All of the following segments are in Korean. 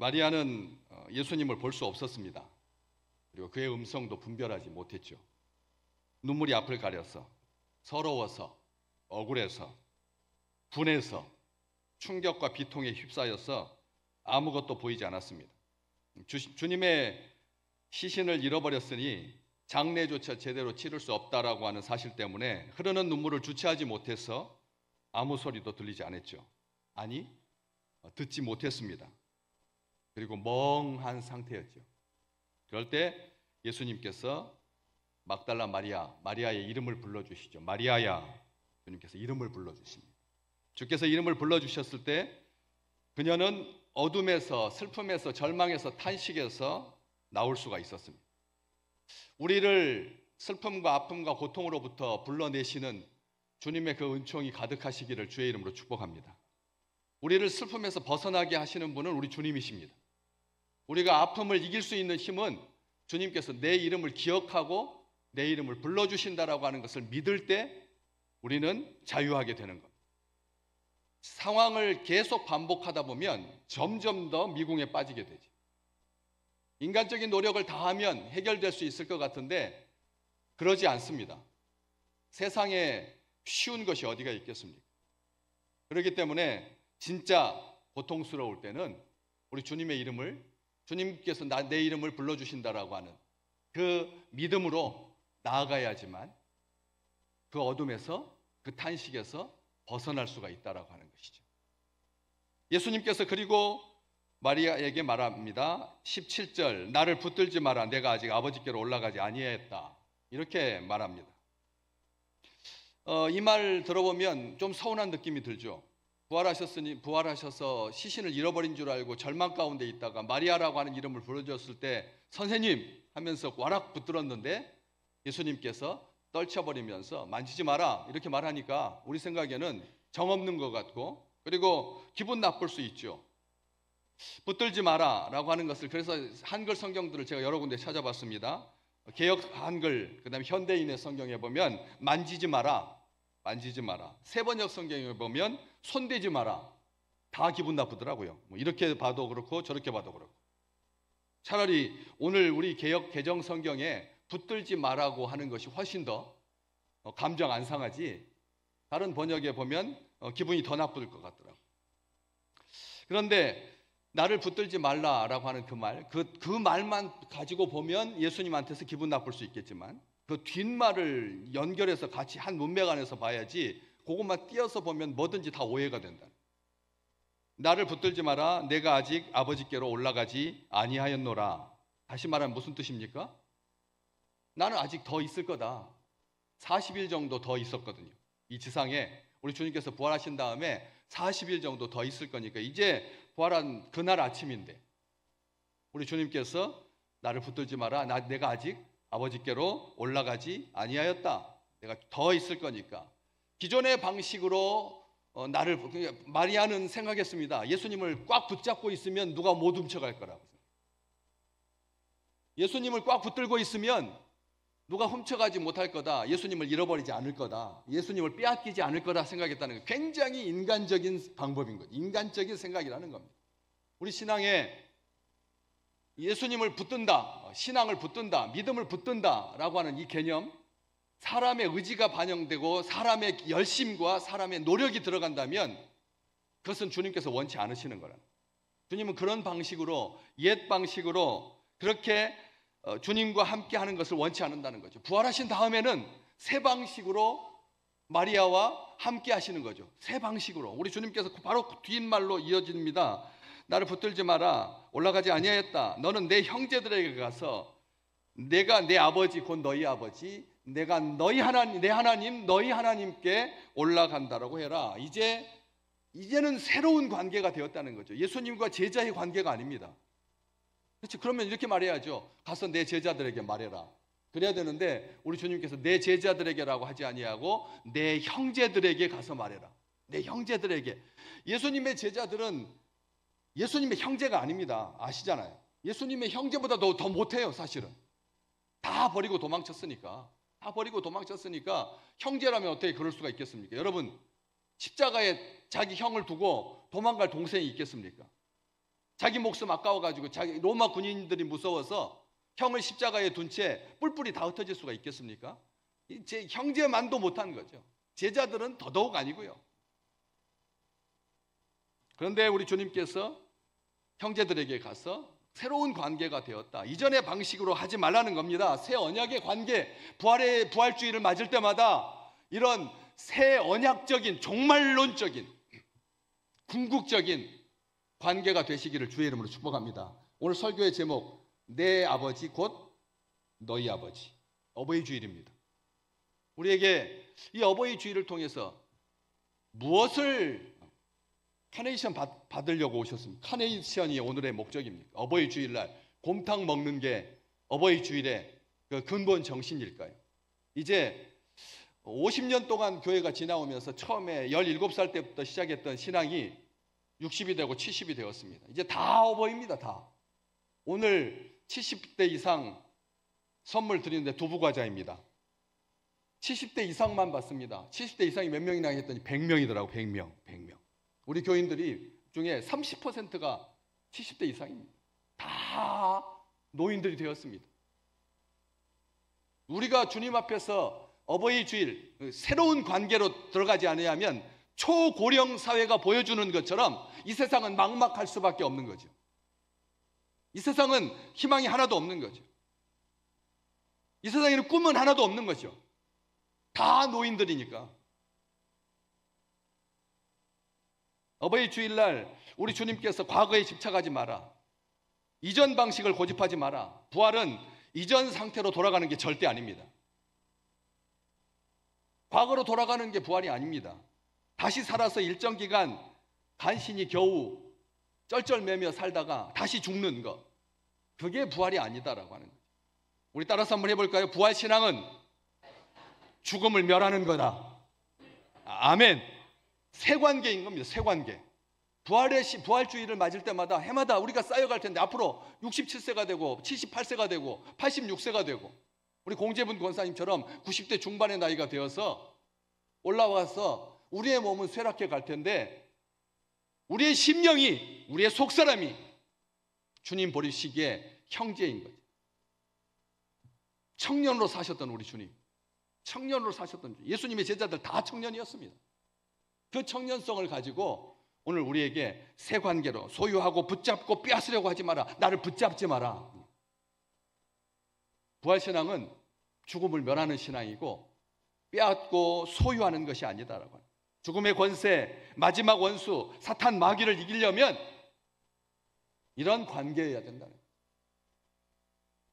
마리아는 예수님을 볼 수 없었습니다. 그리고 그의 음성도 분별하지 못했죠. 눈물이 앞을 가려서, 서러워서, 억울해서, 분해서, 충격과 비통에 휩싸여서 아무것도 보이지 않았습니다. 주님의 시신을 잃어버렸으니 장례조차 제대로 치를 수 없다라고 하는 사실 때문에 흐르는 눈물을 주체하지 못해서 아무 소리도 들리지 않았죠. 아니, 듣지 못했습니다. 그리고 멍한 상태였죠. 그럴 때 예수님께서 막달라 마리아의 이름을 불러주시죠. 마리아야, 주님께서 이름을 불러주십니다. 주께서 이름을 불러주셨을 때 그녀는 어둠에서, 슬픔에서, 절망에서, 탄식에서 나올 수가 있었습니다. 우리를 슬픔과 아픔과 고통으로부터 불러내시는 주님의 그 은총이 가득하시기를 주의 이름으로 축복합니다. 우리를 슬픔에서 벗어나게 하시는 분은 우리 주님이십니다. 우리가 아픔을 이길 수 있는 힘은 주님께서 내 이름을 기억하고 내 이름을 불러주신다라고 하는 것을 믿을 때 우리는 자유하게 되는 겁니다. 상황을 계속 반복하다 보면 점점 더 미궁에 빠지게 되죠. 인간적인 노력을 다하면 해결될 수 있을 것 같은데 그러지 않습니다. 세상에 쉬운 것이 어디가 있겠습니까? 그렇기 때문에 진짜 고통스러울 때는 우리 주님의 이름을, 주님께서 내 이름을 불러주신다라고 하는 그 믿음으로 나아가야지만 그 어둠에서, 그 탄식에서 벗어날 수가 있다라고 하는 것이죠. 예수님께서 그리고 마리아에게 말합니다. 17절, 나를 붙들지 마라. 내가 아직 아버지께로 올라가지 아니했다. 이렇게 말합니다. 이 말 들어보면 좀 서운한 느낌이 들죠. 부활하셔서 시신을 잃어버린 줄 알고 절망 가운데 있다가 마리아라고 하는 이름을 불러줬을 때 선생님 하면서 와락 붙들었는데 예수님께서 떨쳐버리면서 만지지 마라 이렇게 말하니까 우리 생각에는 정없는 것 같고, 그리고 기분 나쁠 수 있죠. 붙들지 마라 라고 하는 것을, 그래서 한글 성경들을 제가 여러 군데 찾아봤습니다. 개역 한글, 그 다음에 현대인의 성경에 보면 만지지 마라, 만지지 마라. 세번역 성경에 보면 손대지 마라. 다 기분 나쁘더라고요. 뭐 이렇게 봐도 그렇고 저렇게 봐도 그렇고. 차라리 오늘 우리 개역 개정 성경에 붙들지 마라고 하는 것이 훨씬 더 감정 안 상하지, 다른 번역에 보면 기분이 더 나쁠 것 같더라고요. 그런데 나를 붙들지 말라라고 하는 그 말, 그 말만 가지고 보면 예수님한테서 기분 나쁠 수 있겠지만 그 뒷말을 연결해서 같이 한 문맥 안에서 봐야지 그것만 띄어서 보면 뭐든지 다 오해가 된다. 나를 붙들지 마라. 내가 아직 아버지께로 올라가지 아니하였노라. 다시 말하면 무슨 뜻입니까? 나는 아직 더 있을 거다. 40일 정도 더 있었거든요. 이 지상에 우리 주님께서 부활하신 다음에 40일 정도 더 있을 거니까 이제 부활한 그날 아침인데 우리 주님께서 나를 붙들지 마라. 내가 아직 아버지께로 올라가지 아니하였다. 내가 더 있을 거니까. 기존의 방식으로 마리아는 생각했습니다. 예수님을 꽉 붙잡고 있으면 누가 못 훔쳐갈 거라고. 예수님을 꽉 붙들고 있으면 누가 훔쳐가지 못할 거다. 예수님을 잃어버리지 않을 거다. 예수님을 빼앗기지 않을 거다 생각했다는 거. 굉장히 인간적인 방법인 거죠. 인간적인 생각이라는 겁니다. 우리 신앙에 예수님을 붙든다, 신앙을 붙든다, 믿음을 붙든다라고 하는 이 개념, 사람의 의지가 반영되고 사람의 열심과 사람의 노력이 들어간다면 그것은 주님께서 원치 않으시는 거라는 거예요. 주님은 그런 방식으로, 옛 방식으로 그렇게 주님과 함께 하는 것을 원치 않는다는 거죠. 부활하신 다음에는 새 방식으로 마리아와 함께 하시는 거죠. 새 방식으로. 우리 주님께서 바로 뒷말로 이어집니다. 나를 붙들지 마라. 올라가지 아니하였다. 너는 내 형제들에게 가서 내가 내 아버지 곧 너희 아버지, 내가 너희 하나님, 내 하나님 너희 하나님께 올라간다라고 해라. 이제는 새로운 관계가 되었다는 거죠. 예수님과 제자의 관계가 아닙니다. 그렇죠. 그러면 이렇게 말해야죠. 가서 내 제자들에게 말해라. 그래야 되는데 우리 주님께서 내 제자들에게라고 하지 아니하고 내 형제들에게 가서 말해라. 내 형제들에게. 예수님의 제자들은 예수님의 형제가 아닙니다. 아시잖아요. 예수님의 형제보다 더 못해요. 사실은 다 버리고 도망쳤으니까. 다 버리고 도망쳤으니까 형제라면 어떻게 그럴 수가 있겠습니까? 여러분, 십자가에 자기 형을 두고 도망갈 동생이 있겠습니까? 자기 목숨 아까워가지고 자기 로마 군인들이 무서워서 형을 십자가에 둔 채 뿔뿔이 다 흩어질 수가 있겠습니까? 제 형제만도 못한 거죠. 제자들은 더더욱 아니고요. 그런데 우리 주님께서 형제들에게 가서 새로운 관계가 되었다. 이전의 방식으로 하지 말라는 겁니다. 새 언약의 관계, 부활주의를 맞을 때마다 이런 새 언약적인, 종말론적인, 궁극적인 관계가 되시기를 주의 이름으로 축복합니다. 오늘 설교의 제목, 내 아버지 곧 너희 아버지. 어버이 주일입니다. 우리에게 이 어버이 주일을 통해서 무엇을 카네이션 받으려고 오셨습니까? 카네이션이 오늘의 목적입니까? 어버이 주일날 곰탕 먹는 게 어버이 주일의 그 근본 정신일까요? 이제 50년 동안 교회가 지나오면서 처음에 17살 때부터 시작했던 신앙이 60이 되고 70이 되었습니다. 이제 다 어버이입니다. 다. 오늘 70대 이상 선물 드리는데 두부과자입니다. 70대 이상만 받습니다. 70대 이상이 몇 명이나 했더니 100명이더라고. 100명. 우리 교인들이 중에 30%가 70대 이상입니다. 다 노인들이 되었습니다. 우리가 주님 앞에서 어버이 주일, 새로운 관계로 들어가지 않으면 초고령 사회가 보여주는 것처럼 이 세상은 막막할 수밖에 없는 거죠. 이 세상은 희망이 하나도 없는 거죠. 이 세상에는 꿈은 하나도 없는 거죠. 다 노인들이니까. 어버이 주일날 우리 주님께서 과거에 집착하지 마라. 이전 방식을 고집하지 마라. 부활은 이전 상태로 돌아가는 게 절대 아닙니다. 과거로 돌아가는 게 부활이 아닙니다. 다시 살아서 일정 기간 간신히 겨우 쩔쩔매며 살다가 다시 죽는 것, 그게 부활이 아니다라고 하는 거죠. 우리 따라서 한번 해볼까요? 부활 신앙은 죽음을 멸하는 거다. 아멘. 새 관계인 겁니다. 새 관계. 부활주의를 맞을 때마다 해마다 우리가 쌓여갈 텐데 앞으로 67세가 되고 78세가 되고 86세가 되고 우리 공재분 권사님처럼 90대 중반의 나이가 되어서 올라와서 우리의 몸은 쇠락해 갈 텐데 우리의 심령이, 우리의 속사람이 주님 보시기에 형제인 거죠. 청년으로 사셨던 우리 주님, 청년으로 사셨던 주님. 예수님의 제자들 다 청년이었습니다. 그 청년성을 가지고 오늘 우리에게 새 관계로 소유하고 붙잡고 빼앗으려고 하지 마라. 나를 붙잡지 마라. 부활신앙은 죽음을 멸하는 신앙이고 빼앗고 소유하는 것이 아니다라고 합니다. 죽음의 권세, 마지막 원수, 사탄 마귀를 이기려면 이런 관계여야 된다는 거예요.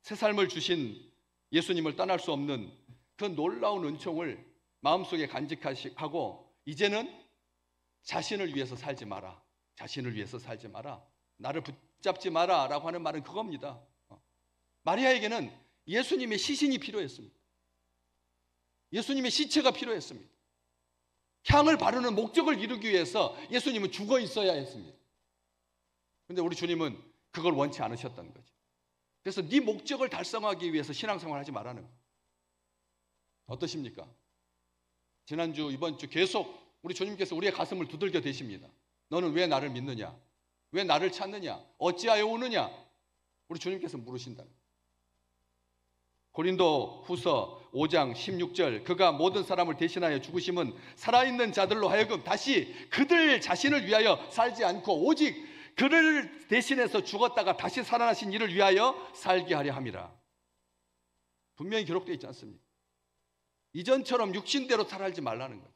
새 삶을 주신 예수님을 떠날 수 없는 그 놀라운 은총을 마음속에 간직하고 이제는 자신을 위해서 살지 마라. 자신을 위해서 살지 마라. 나를 붙잡지 마라 라고 하는 말은 그겁니다. 마리아에게는 예수님의 시신이 필요했습니다. 예수님의 시체가 필요했습니다. 향을 바르는 목적을 이루기 위해서 예수님은 죽어 있어야 했습니다. 그런데 우리 주님은 그걸 원치 않으셨던 거죠. 그래서 네 목적을 달성하기 위해서 신앙생활 하지 말라는 거예요. 어떠십니까? 지난주, 이번 주 계속 우리 주님께서 우리의 가슴을 두들겨 대십니다. 너는 왜 나를 믿느냐? 왜 나를 찾느냐? 어찌하여 오느냐? 우리 주님께서 물으신다. 고린도 후서 5장 16절, 그가 모든 사람을 대신하여 죽으심은 살아있는 자들로 하여금 다시 그들 자신을 위하여 살지 않고 오직 그를 대신해서 죽었다가 다시 살아나신 이를 위하여 살게 하려 함이라. 분명히 기록되어 있지 않습니까? 이전처럼 육신대로 살지 말라는 거죠.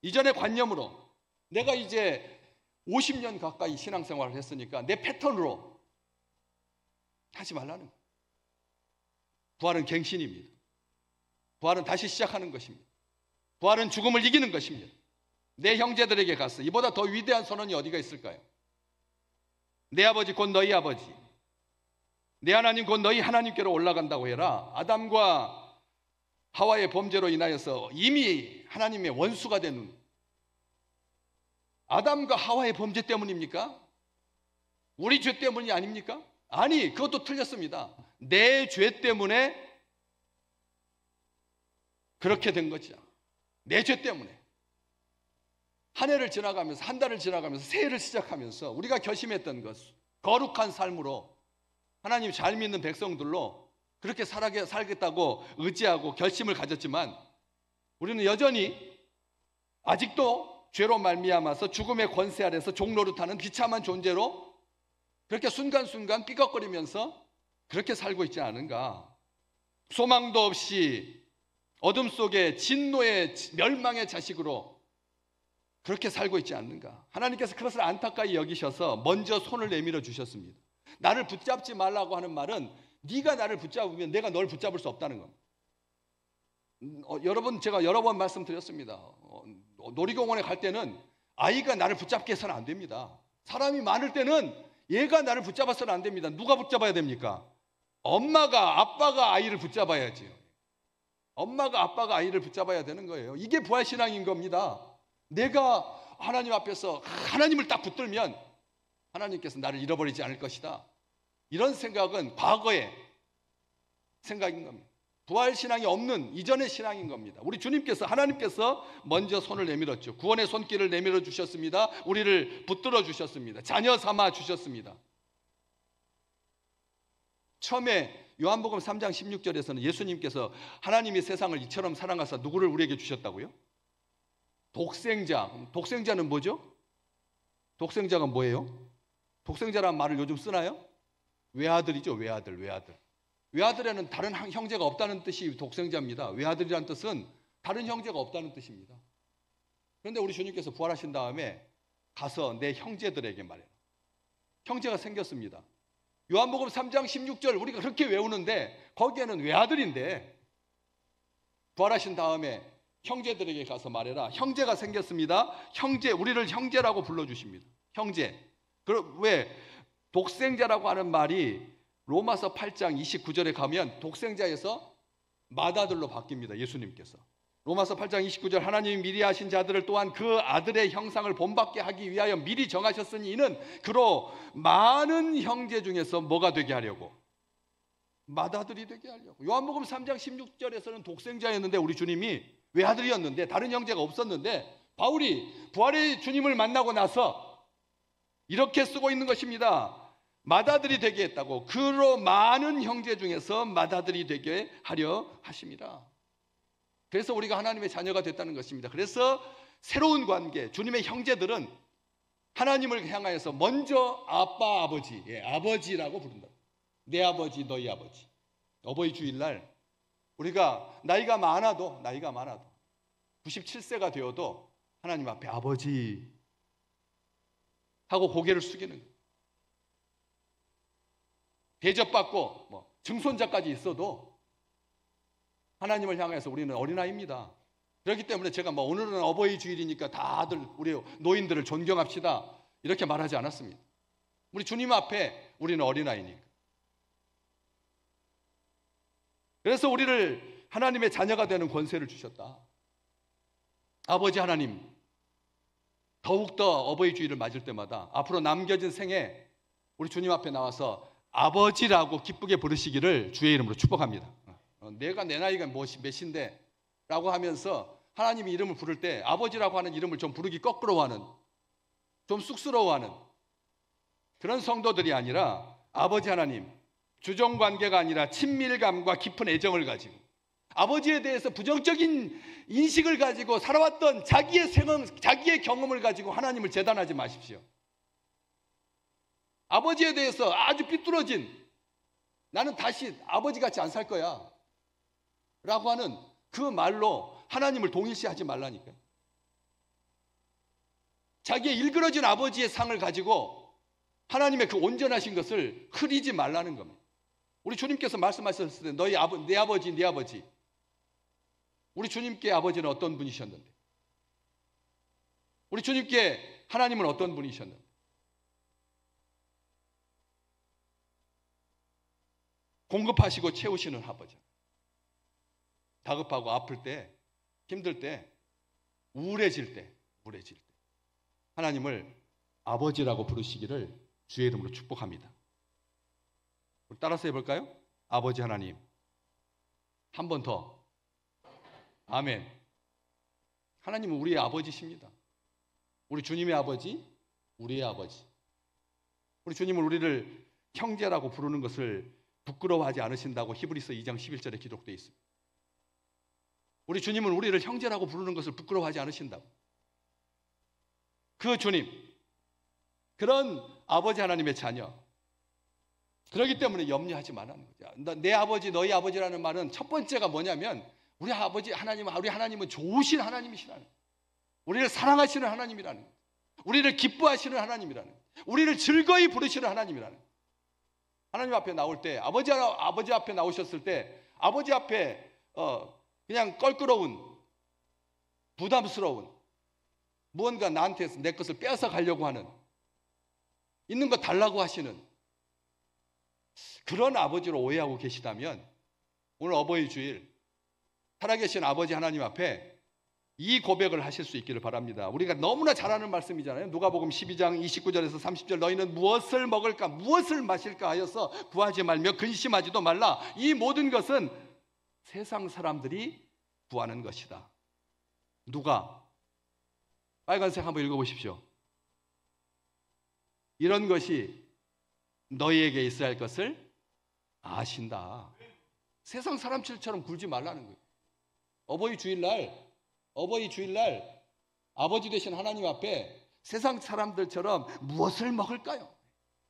이전의 관념으로 내가 이제 50년 가까이 신앙생활을 했으니까 내 패턴으로 하지 말라는 거예요. 부활은 갱신입니다. 부활은 다시 시작하는 것입니다. 부활은 죽음을 이기는 것입니다. 내 형제들에게 가서 이보다 더 위대한 선언이 어디가 있을까요? 내 아버지 곧 너희 아버지, 내 하나님 곧 너희 하나님께로 올라간다고 해라. 아담과 하와의 범죄로 인하여서 이미 하나님의 원수가 되는, 아담과 하와의 범죄 때문입니까? 우리 죄 때문이 아닙니까? 아니, 그것도 틀렸습니다. 내 죄 때문에 그렇게 된 거죠. 내 죄 때문에. 한 해를 지나가면서, 한 달을 지나가면서, 새해를 시작하면서 우리가 결심했던 것, 거룩한 삶으로 하나님 잘 믿는 백성들로 그렇게 살겠다고 의지하고 결심을 가졌지만, 우리는 여전히 아직도 죄로 말미암아서 죽음의 권세 아래서 종노릇하는 비참한 존재로 그렇게 순간순간 삐걱거리면서 그렇게 살고 있지 않은가. 소망도 없이 어둠 속에 진노의 멸망의 자식으로 그렇게 살고 있지 않는가. 하나님께서 그것을 안타까이 여기셔서 먼저 손을 내밀어 주셨습니다. 나를 붙잡지 말라고 하는 말은 네가 나를 붙잡으면 내가 널 붙잡을 수 없다는 겁니다. 여러분, 제가 여러 번 말씀드렸습니다. 놀이공원에 갈 때는 아이가 나를 붙잡게 해서는 안 됩니다. 사람이 많을 때는 얘가 나를 붙잡아서는 안 됩니다. 누가 붙잡아야 됩니까? 엄마가, 아빠가 아이를 붙잡아야지요. 엄마가, 아빠가 아이를 붙잡아야 되는 거예요. 이게 부활신앙인 겁니다. 내가 하나님 앞에서 하나님을 딱 붙들면 하나님께서 나를 잃어버리지 않을 것이다. 이런 생각은 과거의 생각인 겁니다. 부활신앙이 없는 이전의 신앙인 겁니다. 우리 주님께서, 하나님께서 먼저 손을 내밀었죠. 구원의 손길을 내밀어 주셨습니다. 우리를 붙들어 주셨습니다. 자녀 삼아 주셨습니다. 처음에 요한복음 3장 16절에서는 예수님께서 하나님이 세상을 이처럼 사랑하사 누구를 우리에게 주셨다고요? 독생자. 독생자는 뭐죠? 독생자가 뭐예요? 독생자라는 말을 요즘 쓰나요? 외아들이죠. 외아들. 외아들에는 다른 형제가 없다는 뜻이 독생자입니다. 외아들이라는 뜻은 다른 형제가 없다는 뜻입니다. 그런데 우리 주님께서 부활하신 다음에 가서 내 형제들에게 말해라. 형제가 생겼습니다. 요한복음 3장 16절 우리가 그렇게 외우는데 거기에는 외아들인데 부활하신 다음에 형제들에게 가서 말해라. 형제가 생겼습니다. 형제, 우리를 형제라고 불러주십니다. 형제. 왜? 독생자라고 하는 말이 로마서 8장 29절에 가면 독생자에서 맏아들로 바뀝니다. 예수님께서. 로마서 8장 29절 하나님이 미리 하신 자들을 또한 그 아들의 형상을 본받게 하기 위하여 미리 정하셨으니 이는 그로 많은 형제 중에서 뭐가 되게 하려고? 맏아들이 되게 하려고. 요한복음 3장 16절에서는 독생자였는데 우리 주님이 외아들이었는데 다른 형제가 없었는데 바울이 부활의 주님을 만나고 나서 이렇게 쓰고 있는 것입니다. 맏아들이 되게 했다고. 그로 많은 형제 중에서 맏아들이 되게 하려 하십니다. 그래서 우리가 하나님의 자녀가 됐다는 것입니다. 그래서 새로운 관계, 주님의 형제들은 하나님을 향하여서 먼저 아빠, 아버지, 아버지라고 부른다. 내 아버지, 너희 아버지. 어버이 주일날 우리가 나이가 많아도 97세가 되어도 하나님 앞에 아버지 하고 고개를 숙이는 거예요. 대접받고 증손자까지 있어도 하나님을 향해서 우리는 어린아이입니다. 그렇기 때문에 제가 오늘은 어버이 주일이니까 다들 우리 노인들을 존경합시다 이렇게 말하지 않았습니다. 우리 주님 앞에 우리는 어린아이니까. 그래서 우리를 하나님의 자녀가 되는 권세를 주셨다. 아버지 하나님, 더욱더 어버이 주일을 맞을 때마다 앞으로 남겨진 생에 우리 주님 앞에 나와서 아버지라고 기쁘게 부르시기를 주의 이름으로 축복합니다. 내가 내 나이가 몇인데 라고 하면서 하나님의 이름을 부를 때 아버지라고 하는 이름을 좀 부르기 거꾸로하는, 좀 쑥스러워하는 그런 성도들이 아니라 아버지 하나님, 주종관계가 아니라 친밀감과 깊은 애정을 가지고 아버지에 대해서 부정적인 인식을 가지고 살아왔던 자기의 경험을 가지고 하나님을 재단하지 마십시오. 아버지에 대해서 아주 삐뚤어진, 나는 다시 아버지 같이 안 살 거야 라고 하는 그 말로 하나님을 동일시하지 말라니까요. 자기의 일그러진 아버지의 상을 가지고 하나님의 그 온전하신 것을 흐리지 말라는 겁니다. 우리 주님께서 말씀하셨을 때 내 아버지. 우리 주님께 아버지는 어떤 분이셨는데? 우리 주님께 하나님은 어떤 분이셨는데? 공급하시고 채우시는 아버지. 다급하고 아플 때, 힘들 때, 우울해질 때 하나님을 아버지라고 부르시기를 주의 이름으로 축복합니다. 우리 따라서 해볼까요? 아버지 하나님. 한 번 더. 아멘. 하나님은 우리의 아버지십니다. 우리 주님의 아버지, 우리의 아버지. 우리 주님은 우리를 형제라고 부르는 것을 부끄러워하지 않으신다고 히브리서 2장 11절에 기록되어 있습니다. 우리 주님은 우리를 형제라고 부르는 것을 부끄러워하지 않으신다고. 그 주님, 그런 아버지 하나님의 자녀. 그렇기 때문에 염려하지 말라는 거죠. 내 아버지, 너희 아버지라는 말은 첫 번째가 뭐냐면 우리 아버지 하나님, 우리 하나님은 좋으신 하나님이시라는 거예요. 우리를 사랑하시는 하나님이라는 거예요. 우리를 기뻐하시는 하나님이라는 거예요. 우리를 즐거이 부르시는 하나님이라는 거예요. 하나님 앞에 나올 때, 아버지 앞에 나오셨을 때, 아버지 앞에 그냥 껄끄러운, 부담스러운, 무언가 나한테 내 것을 빼앗아 가려고 하는, 있는 거 달라고 하시는 그런 아버지로 오해하고 계시다면 오늘 어버이 주일 살아계신 아버지 하나님 앞에 이 고백을 하실 수 있기를 바랍니다. 우리가 너무나 잘 아는 말씀이잖아요. 누가복음 12장 29절에서 30절, 너희는 무엇을 먹을까 무엇을 마실까 하여서 구하지 말며 근심하지도 말라. 이 모든 것은 세상 사람들이 구하는 것이다. 누가? 빨간색 한번 읽어보십시오. 이런 것이 너희에게 있어야 할 것을 아신다. 세상 사람들처럼 굴지 말라는 거예요. 어버이 주일날 아버지 되신 하나님 앞에 세상 사람들처럼 무엇을 먹을까요?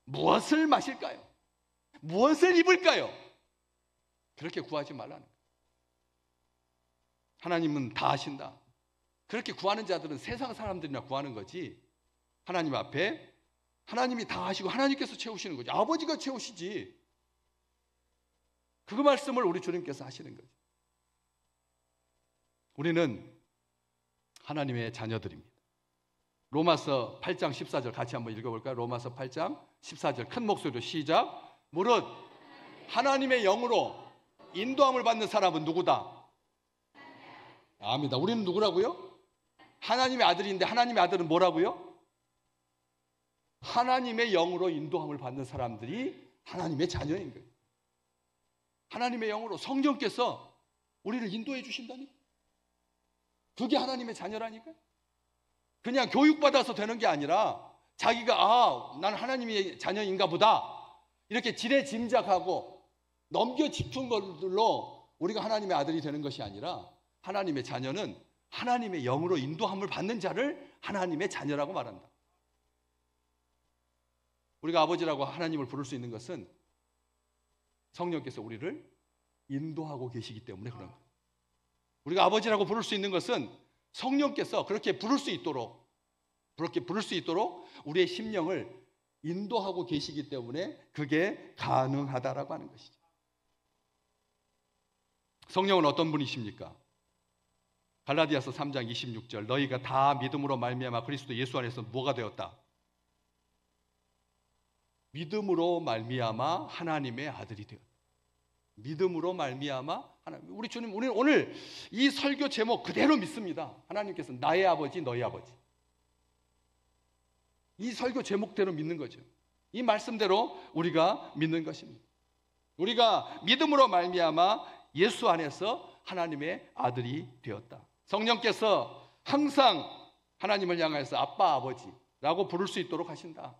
무엇을 마실까요? 무엇을 입을까요? 그렇게 구하지 말라는 거예요. 하나님은 다 아신다. 그렇게 구하는 자들은 세상 사람들이나 구하는 거지, 하나님 앞에 하나님이 다 하시고 하나님께서 채우시는 거죠. 아버지가 채우시지. 그 말씀을 우리 주님께서 하시는 거죠. 우리는 하나님의 자녀들입니다. 로마서 8장 14절 같이 한번 읽어볼까요? 로마서 8장 14절 큰 목소리로 시작. 무릇 하나님의 영으로 인도함을 받는 사람은 누구다? 압니다. 우리는 누구라고요? 하나님의 아들인데 하나님의 아들은 뭐라고요? 하나님의 영으로 인도함을 받는 사람들이 하나님의 자녀인 거예요. 하나님의 영으로 성령께서 우리를 인도해 주신다니. 그게 하나님의 자녀라니까요. 그냥 교육받아서 되는 게 아니라 자기가 난 하나님의 자녀인가 보다 이렇게 지레짐작하고 넘겨 짚은 것들로 우리가 하나님의 아들이 되는 것이 아니라 하나님의 자녀는 하나님의 영으로 인도함을 받는 자를 하나님의 자녀라고 말한다. 우리가 아버지라고 하나님을 부를 수 있는 것은 성령께서 우리를 인도하고 계시기 때문에 그런 거예요. 우리가 아버지라고 부를 수 있는 것은 성령께서 그렇게 부를 수 있도록 우리의 심령을 인도하고 계시기 때문에 그게 가능하다라고 하는 것이죠. 성령은 어떤 분이십니까? 갈라디아서 3장 26절, 너희가 다 믿음으로 말미암아 그리스도 예수 안에서 뭐가 되었다? 믿음으로 말미암아 하나님의 아들이 되었다. 믿음으로 말미암아 하나님. 우리 주님, 우리는 오늘 이 설교 제목 그대로 믿습니다. 하나님께서 나의 아버지, 너희 아버지. 이 설교 제목대로 믿는 거죠. 이 말씀대로 우리가 믿는 것입니다. 우리가 믿음으로 말미암아 예수 안에서 하나님의 아들이 되었다. 성령께서 항상 하나님을 향해서 아빠, 아버지라고 부를 수 있도록 하신다.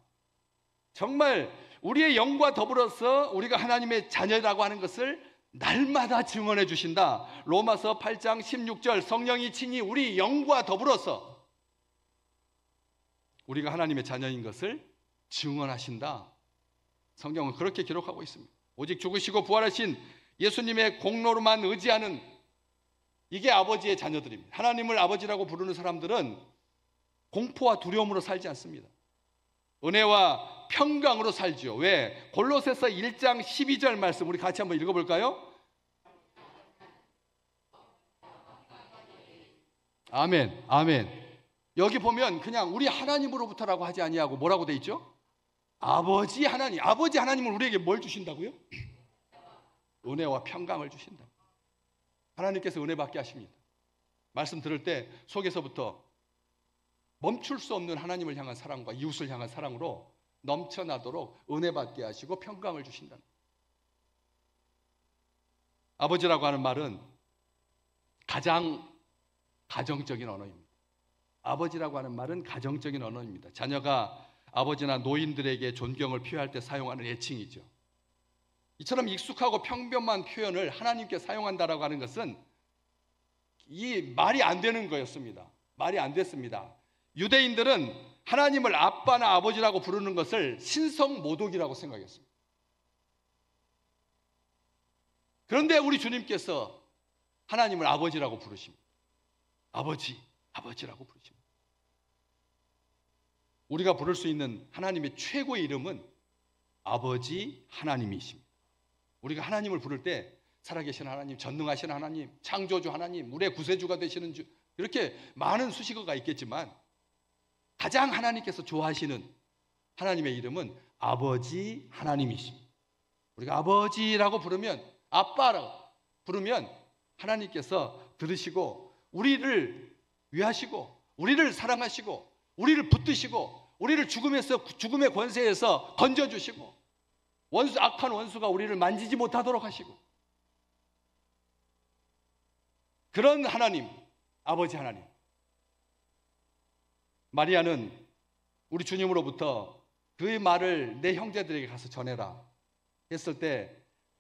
정말 우리의 영과 더불어서 우리가 하나님의 자녀라고 하는 것을 날마다 증언해 주신다. 로마서 8장 16절, 성령이 친히 우리 영과 더불어서 우리가 하나님의 자녀인 것을 증언하신다. 성경은 그렇게 기록하고 있습니다. 오직 죽으시고 부활하신 예수님의 공로로만 의지하는 이게 아버지의 자녀들입니다. 하나님을 아버지라고 부르는 사람들은 공포와 두려움으로 살지 않습니다. 은혜와 평강으로 살지요. 왜? 골로새서 1장 12절 말씀 우리 같이 한번 읽어볼까요? 아멘, 아멘. 여기 보면 그냥 우리 하나님으로부터라고 하지 아니하고 뭐라고 돼 있죠? 아버지 하나님. 아버지 하나님은 우리에게 뭘 주신다고요? 은혜와 평강을 주신다. 하나님께서 은혜 받게 하십니다. 말씀 들을 때 속에서부터 멈출 수 없는 하나님을 향한 사랑과 이웃을 향한 사랑으로 넘쳐나도록 은혜 받게 하시고 평강을 주신다. 아버지라고 하는 말은 가장 가정적인 언어입니다. 아버지라고 하는 말은 가정적인 언어입니다. 자녀가 아버지나 노인들에게 존경을 표현할 때 사용하는 애칭이죠. 이처럼 익숙하고 평범한 표현을 하나님께 사용한다라고 하는 것은 이 말이 안 되는 거였습니다. 말이 안 됐습니다. 유대인들은 하나님을 아빠나 아버지라고 부르는 것을 신성모독이라고 생각했습니다. 그런데 우리 주님께서 하나님을 아버지라고 부르십니다. 아버지라고 부르십니다. 우리가 부를 수 있는 하나님의 최고의 이름은 아버지 하나님이십니다. 우리가 하나님을 부를 때 살아계신 하나님, 전능하신 하나님, 창조주 하나님, 우리의 구세주가 되시는 주, 이렇게 많은 수식어가 있겠지만 가장 하나님께서 좋아하시는 하나님의 이름은 아버지 하나님이십니다. 우리가 아버지라고 부르면, 아빠라고 부르면 하나님께서 들으시고 우리를 위하시고 우리를 사랑하시고 우리를 붙드시고 우리를 죽음의 권세에서 건져주시고 악한 원수가 우리를 만지지 못하도록 하시고, 그런 하나님, 아버지 하나님. 마리아는 우리 주님으로부터 그 말을 내 형제들에게 가서 전해라 했을 때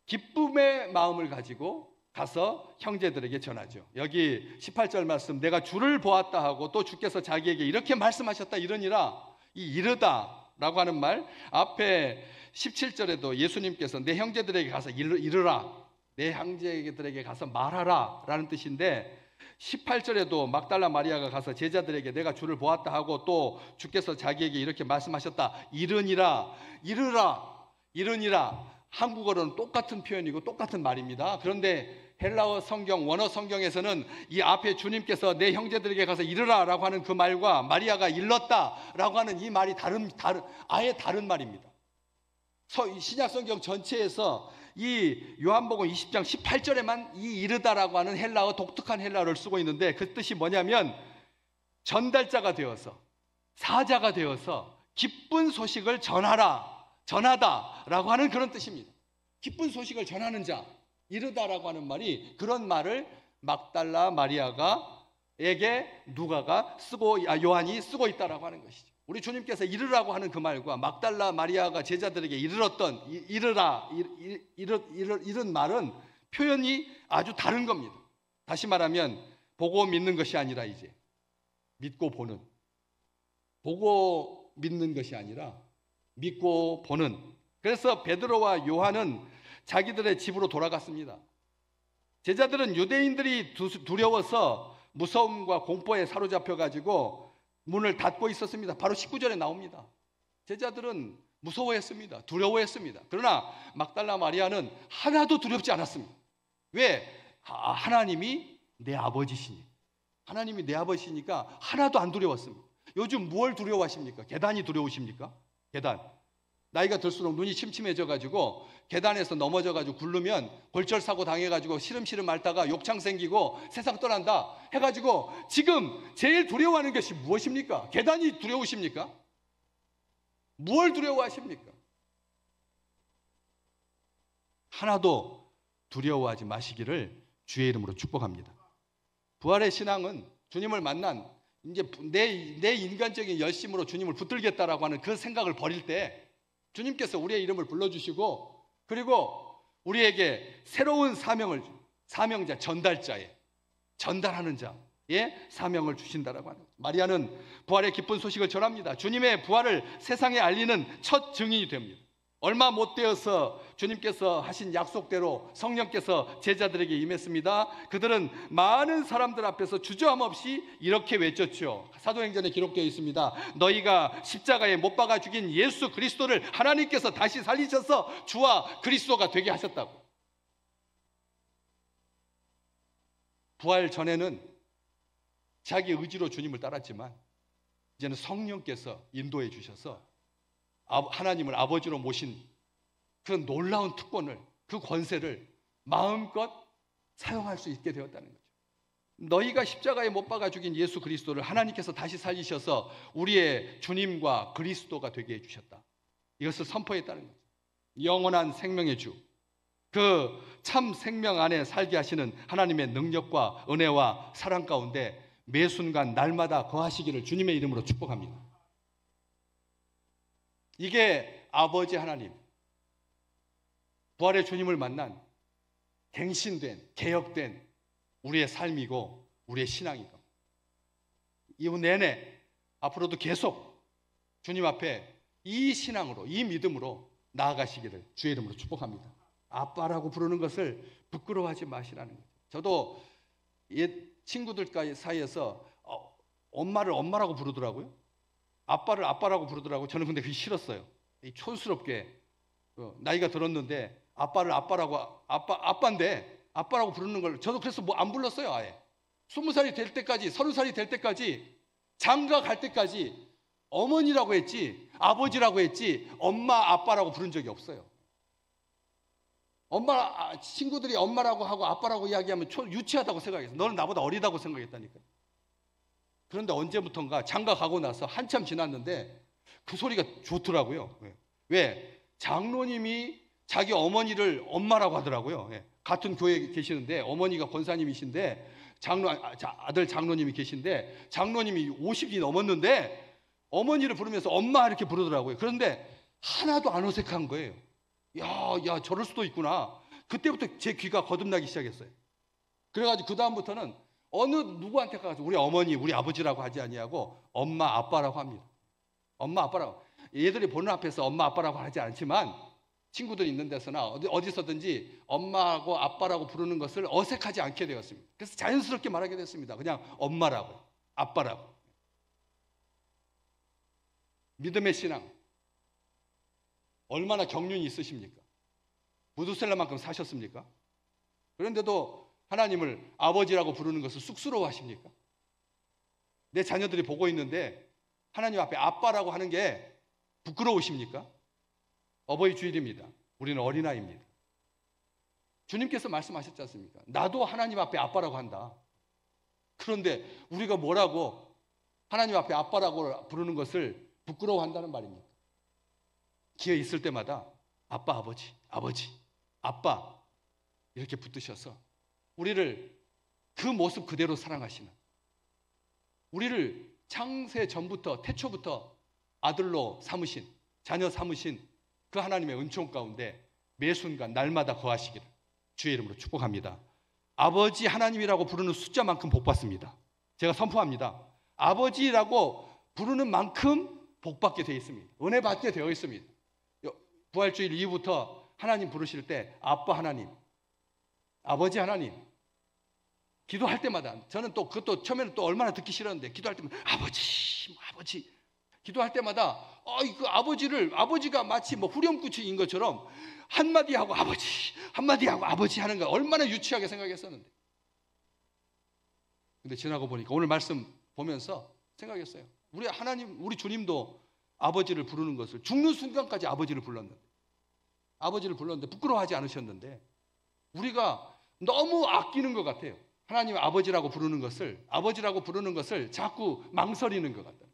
기쁨의 마음을 가지고 가서 형제들에게 전하죠. 여기 18절 말씀, 내가 주를 보았다 하고 또 주께서 자기에게 이렇게 말씀하셨다 이러니라, 이 이르다 라고 하는 말, 앞에 17절에도 예수님께서 내 형제들에게 가서 이르라, 내 형제들에게 가서 말하라 라는 뜻인데, 18절에도 막달라 마리아가 가서 제자들에게 내가 주를 보았다 하고 또 주께서 자기에게 이렇게 말씀하셨다 이르니라, 이르니라 한국어로는 똑같은 표현이고 똑같은 말입니다. 그런데 헬라어 성경, 원어 성경에서는 이 앞에 주님께서 내 형제들에게 가서 이르라 라고 하는 그 말과 마리아가 일렀다 라고 하는 이 말이 아예 다른 말입니다. 신약 성경 전체에서 이 요한복음 20장 18절에만 이 이르다라고 하는 헬라어, 독특한 헬라어를 쓰고 있는데, 그 뜻이 뭐냐면 전달자가 되어서, 사자가 되어서 기쁜 소식을 전하다라고 하는 그런 뜻입니다. 기쁜 소식을 전하는 자, 이르다라고 하는 말이, 그런 말을 막달라 마리아에게 누가가 요한이 쓰고 있다라고 하는 것이죠. 우리 주님께서 이르라고 하는 그 말과 막달라 마리아가 제자들에게 이르렀던 이런 말은 표현이 아주 다른 겁니다. 다시 말하면 보고 믿는 것이 아니라 이제 믿고 보는, 보고 믿는 것이 아니라 믿고 보는. 그래서 베드로와 요한은 자기들의 집으로 돌아갔습니다. 제자들은 유대인들이 두려워서 무서움과 공포에 사로잡혀가지고 문을 닫고 있었습니다. 바로 19절에 나옵니다. 제자들은 무서워했습니다. 두려워했습니다. 그러나 막달라 마리아는 하나도 두렵지 않았습니다. 왜? 하나님이 내 아버지시니. 하나님이 내 아버지시니까 하나도 안 두려웠습니다. 요즘 뭘 두려워하십니까? 계단이 두려우십니까? 계단. 나이가 들수록 눈이 침침해져가지고 계단에서 넘어져가지고 굴르면 골절사고 당해가지고 시름시름 앓다가 욕창 생기고 세상 떠난다 해가지고 지금 제일 두려워하는 것이 무엇입니까? 계단이 두려우십니까? 무엇을 두려워하십니까? 하나도 두려워하지 마시기를 주의 이름으로 축복합니다. 부활의 신앙은 주님을 만난 이제 내 인간적인 열심으로 주님을 붙들겠다라고 하는 그 생각을 버릴 때 주님께서 우리의 이름을 불러주시고, 그리고 우리에게 새로운 사명자, 전달하는 자의 사명을 주신다라고 하는 거예요. 마리아는 부활의 기쁜 소식을 전합니다. 주님의 부활을 세상에 알리는 첫 증인이 됩니다. 얼마 못 되어서 주님께서 하신 약속대로 성령께서 제자들에게 임했습니다. 그들은 많은 사람들 앞에서 주저함 없이 이렇게 외쳤죠. 사도행전에 기록되어 있습니다. 너희가 십자가에 못 박아 죽인 예수 그리스도를 하나님께서 다시 살리셔서 주와 그리스도가 되게 하셨다고. 부활 전에는 자기 의지로 주님을 따랐지만 이제는 성령께서 인도해 주셔서 하나님을 아버지로 모신 그런 놀라운 특권을, 그 권세를 마음껏 사용할 수 있게 되었다는 거죠. 너희가 십자가에 못 박아 죽인 예수 그리스도를 하나님께서 다시 살리셔서 우리의 주님과 그리스도가 되게 해주셨다. 이것을 선포했다는 거죠. 영원한 생명의 주, 그 참 생명 안에 살게 하시는 하나님의 능력과 은혜와 사랑 가운데 매 순간 날마다 거하시기를 주님의 이름으로 축복합니다. 이게 아버지 하나님, 부활의 주님을 만난 갱신된, 개혁된 우리의 삶이고 우리의 신앙이고, 이후 내내 앞으로도 계속 주님 앞에 이 신앙으로, 이 믿음으로 나아가시기를 주의 이름으로 축복합니다. 아빠라고 부르는 것을 부끄러워하지 마시라는 거죠. 저도 옛 친구들 사이에서 엄마를 엄마라고 부르더라고요. 아빠를 아빠라고 부르더라고요. 저는 근데 그게 싫었어요. 촌스럽게 나이가 들었는데 아빠를 아빠라고, 아빠인데 아빠라고 부르는 걸 저도 그래서 뭐 안 불렀어요. 아예 20살이 될 때까지, 30살이 될 때까지, 장가 갈 때까지 어머니라고 했지 아버지라고 했지 엄마 아빠라고 부른 적이 없어요. 엄마, 친구들이 엄마라고 하고 아빠라고 이야기하면 유치하다고 생각했어요. 너는 나보다 어리다고 생각했다니까요. 그런데 언제부턴가 장가 가고 나서 한참 지났는데 그 소리가 좋더라고요. 왜? 장로님이 자기 어머니를 엄마라고 하더라고요. 같은 교회에 계시는데 어머니가 권사님이신데 아들 장로님이 계신데 장로님이 50이 넘었는데 어머니를 부르면서 엄마 이렇게 부르더라고요. 그런데 하나도 안 어색한 거예요. 야, 저럴 수도 있구나. 그때부터 제 귀가 거듭나기 시작했어요. 그래가지고 그 다음부터는 어느 누구한테 가서 우리 어머니, 우리 아버지라고 하지 아니하고 엄마, 아빠라고 합니다. 엄마, 아빠라고. 얘들이 보는 앞에서 엄마, 아빠라고 하지 않지만 친구들 있는 데서나 어디서든지 엄마하고 아빠라고 부르는 것을 어색하지 않게 되었습니다. 그래서 자연스럽게 말하게 됐습니다. 그냥 엄마라고, 아빠라고. 믿음의 신앙 얼마나 경륜이 있으십니까? 무두셀라만큼 사셨습니까? 그런데도 하나님을 아버지라고 부르는 것을 쑥스러워하십니까? 내 자녀들이 보고 있는데 하나님 앞에 아빠라고 하는 게 부끄러우십니까? 어버이 주일입니다. 우리는 어린아이입니다. 주님께서 말씀하셨지 않습니까? 나도 하나님 앞에 아빠라고 한다. 그런데 우리가 뭐라고 하나님 앞에 아빠라고 부르는 것을 부끄러워한다는 말입니다. 기회 있을 때마다 아빠, 아버지, 아빠 이렇게 붙드셔서 우리를 그 모습 그대로 사랑하시는, 우리를 창세 전부터, 태초부터 아들로 삼으신, 자녀 삼으신 그 하나님의 은총 가운데 매 순간 날마다 거하시기를 주의 이름으로 축복합니다. 아버지 하나님이라고 부르는 숫자만큼 복 받습니다. 제가 선포합니다. 아버지라고 부르는 만큼 복 받게 되어 있습니다. 은혜 받게 되어 있습니다. 부활주일 이후부터 하나님 부르실 때 아빠 하나님, 아버지 하나님, 기도할 때마다 저는 또 그것도 처음에는 또 얼마나 듣기 싫었는데 기도할 때마다 아버지 기도할 때마다 그 아버지가 마치 뭐 후렴구치인 것처럼 한마디 하고 아버지, 한마디 하고 아버지 하는 거 얼마나 유치하게 생각했었는데, 근데 지나고 보니까 오늘 말씀 보면서 생각했어요. 우리 하나님, 우리 주님도 아버지를 부르는 것을 죽는 순간까지 아버지를 불렀는데 부끄러워하지 않으셨는데 우리가 너무 아끼는 것 같아요. 하나님 아버지라고 부르는 것을 자꾸 망설이는 것 같아요.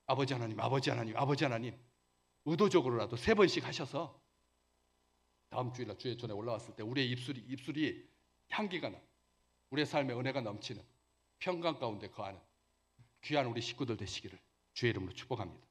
아버지 하나님 의도적으로라도 3번씩 하셔서 다음 주일날 주의 전에 올라왔을 때 우리의 입술이 향기가 나, 우리의 삶에 은혜가 넘치는 평강 가운데 거하는 귀한 우리 식구들 되시기를 주의 이름으로 축복합니다.